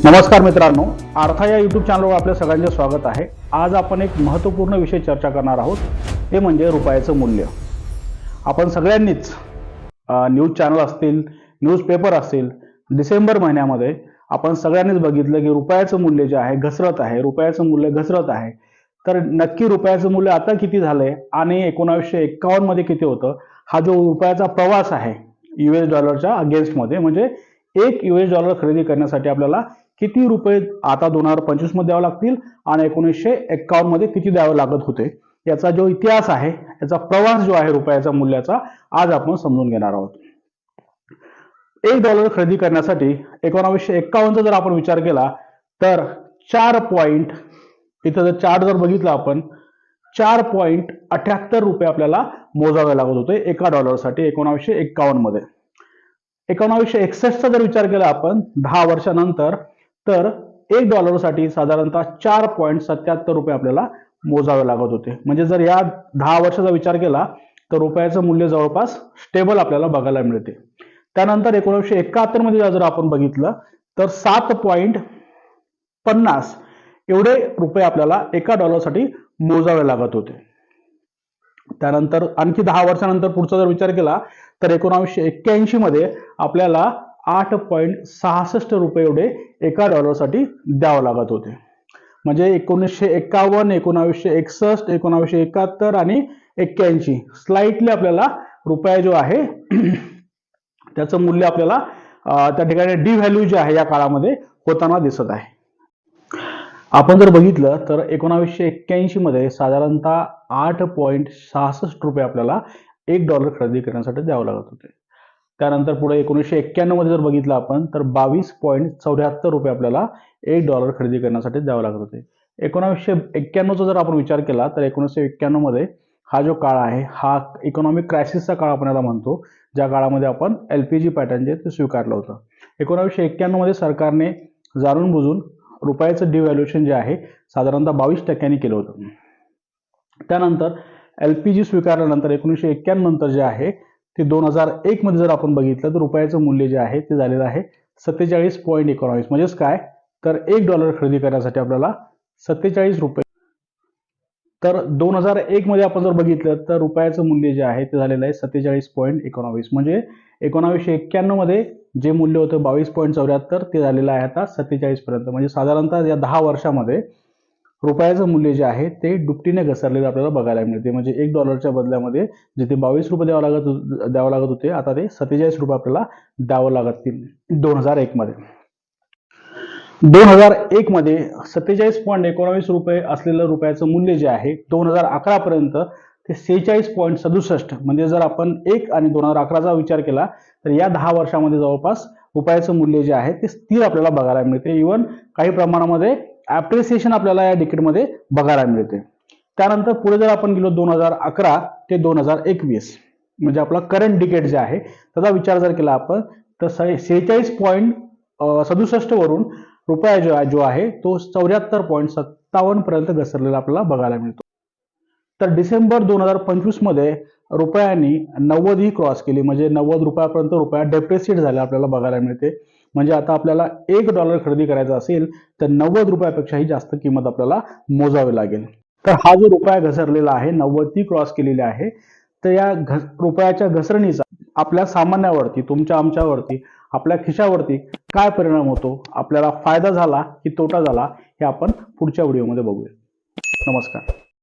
नमस्कार मित्रांनो, आर्था या यूट्यूब चॅनलवर आपल्या सगळ्यांचे स्वागत आहे। आज आपण एक महत्त्वपूर्ण विषय चर्चा करणार आहोत, ते म्हणजे रुपयाचं मूल्य। आपण सगळ्यांनीच न्यूज चॅनल असतील, न्यूजपेपर असतील, डिसेंबर महिन्यामध्ये आपण सगळ्यांनीच बघितलं की रुपयाचं मूल्य जे आहे घसरत आहे, रुपयाचं मूल्य घसरत आहे। तर नक्की रुपयाचं मूल्य आता किती झालंय आणि 1951 मध्ये किती होतं, हा जो रुपयाचा प्रवास आहे यूएस डॉलरच्या अगेन्स्ट मध्ये, म्हणजे एक यूएस डॉलर खरेदी करण्यासाठी आपल्याला किती रुपये आता 2025 मध्ये द्यावे लागतील आणि 1951 मध्ये किती द्यावे लागत होते, याचा जो इतिहास आहे, याचा प्रवास जो आहे रुपयाच्या मूल्याचा, आज आपण समजून घेणार आहोत। एक डॉलर खरेदी करण्यासाठी 1951 चा जर आपण विचार केला तर 4 पॉइंट, इथं जर चार्ट जर बघितला आपण, 4.78 रुपये आपल्याला मोजावे लागत होते एका डॉलरसाठी 1951 मध्ये। 1961 चा जर विचार केला आपण 10 वर्षानंतर, तर एक डॉलरसाठी साधारणतः 4.77 रुपये आपल्याला मोजावे लागत होते। म्हणजे जर या 10 वर्षाचा विचार केला तर रुपयाचं मूल्य जवळपास स्टेबल आपल्याला बघायला मिळते। त्यानंतर 1971 मध्ये जर आपण बघितलं तर 7.50 एवढे रुपये आपल्याला एका डॉलरसाठी मोजावे लागत होते। त्यानंतर आणखी 10 वर्षानंतर पुढचा जर विचार केला तर 1981 मध्ये आपल्याला 8.66 रुपये एवढे एका डॉलरसाठी द्यावे लागत होते। म्हणजे 1951, 1961, 1971 आणि 81 स्लाइटली आपल्याला रुपया जो आहे त्याचं मूल्य आपल्याला त्या ठिकाणी डिव्हॅल्यू जे आहे या काळामध्ये होताना दिसत आहे। आपण जर बघितलं तर 1981 मध्ये साधारणतः 8.66 रुपये आपल्याला एक डॉलर खरेदी करण्यासाठी द्यावे लागत होते। त्यानंतर पुढे 1991 मध्ये जर बघितलं आपण तर 22.74 रुपये आपल्याला एक डॉलर खरेदी करण्यासाठी द्यावे लागत होते। 1991 चा जर आपण विचार केला तर 1991 मध्ये हा जो काळ आहे हा इकॉनॉमिक क्रायसिसचा काळ आपण याला म्हणतो, ज्या काळामध्ये आपण एलपीजी पॅटर्न जे ते स्वीकारलं होतं। 1991 मध्ये सरकारने जाणून बुजून रुपयाचं डिव्हॅल्युएशन जे आहे साधारणतः 22% केलं होतं। त्यानंतर एलपीजी स्वीकारल्यानंतर 1991 नंतर जे आहे ते 2001 मध्ये जर आपण बघितलं तर रुपयाचं मूल्य जे आहे ते झालेलं आहे 47.19। म्हणजेच काय, तर एक डॉलर खरेदी करण्यासाठी आपल्याला 47 रुपये, तर 2001 मध्ये आपण जर बघितलं तर रुपयाचं मूल्य जे आहे ते झालेलं आहे 47.19। म्हणजे 1991 मध्ये जे मूल्य होतं 22.74 ते झालेलं आहे आता 47 पर्यंत। म्हणजे साधारणतः या 10 वर्षामध्ये रुपयाचं मूल्य जे आहे ते दुपटीने घसरलेलं आपल्याला बघायला मिळते। म्हणजे एक डॉलरच्या बदल्यामध्ये जिथे 22 रुपये द्यावं लागत होते, आता ते 47 रुपये आपल्याला द्यावं लागतील 2001 मध्ये। 2001 मध्ये 47.19 रुपये असलेलं रुपयाचं मूल्य जे आहे 2011 पर्यंत ते 46.67, म्हणजे जर आपण 1 आणि 2011चा विचार केला तर या 10 वर्षामध्ये जवळपास रुपयाचं मूल्य जे आहे ते स्थिर आपल्याला बघायला मिळते। इव्हन काही प्रमाणामध्ये ॲप्रिसिएशन आपल्याला या डिकेडमध्ये बघायला मिळते। त्यानंतर पुढे जर आपण गेलो 2011 ते 2021, म्हणजे आपला करंट डिकेड जे आहे त्याचा विचार जर केला आपण तर 46.67 वरून रुपया जो आहे तो 74.57 पर्यंत घसरलेला आपल्याला बघायला मिळतो। तर डिसेंबर 2025 मध्ये रुपयाने 90 ही क्रॉस केली, म्हणजे 90 रुपयापर्यंत रुपया डेप्रिशिएट झाला आपल्याला बघायला मिळते। म्हणजे आता आपल्याला एक डॉलर खरेदी करायचा असेल तर 90 रुपयापेक्षाही जास्त किंमत आपल्याला मोजावी लागेल। तर हा जो रुपया घसरलेला आहे, 90 ती क्रॉस केलेली आहे, तर या रुपयाच्या घसरणीचा आपल्या सामान्यावरती, तुमच्या आमच्यावरती, आपल्या खिशावरती काय परिणाम होतो, आपल्याला फायदा झाला की तोटा झाला, हे आपण पुढच्या व्हिडिओमध्ये बघूया। नमस्कार।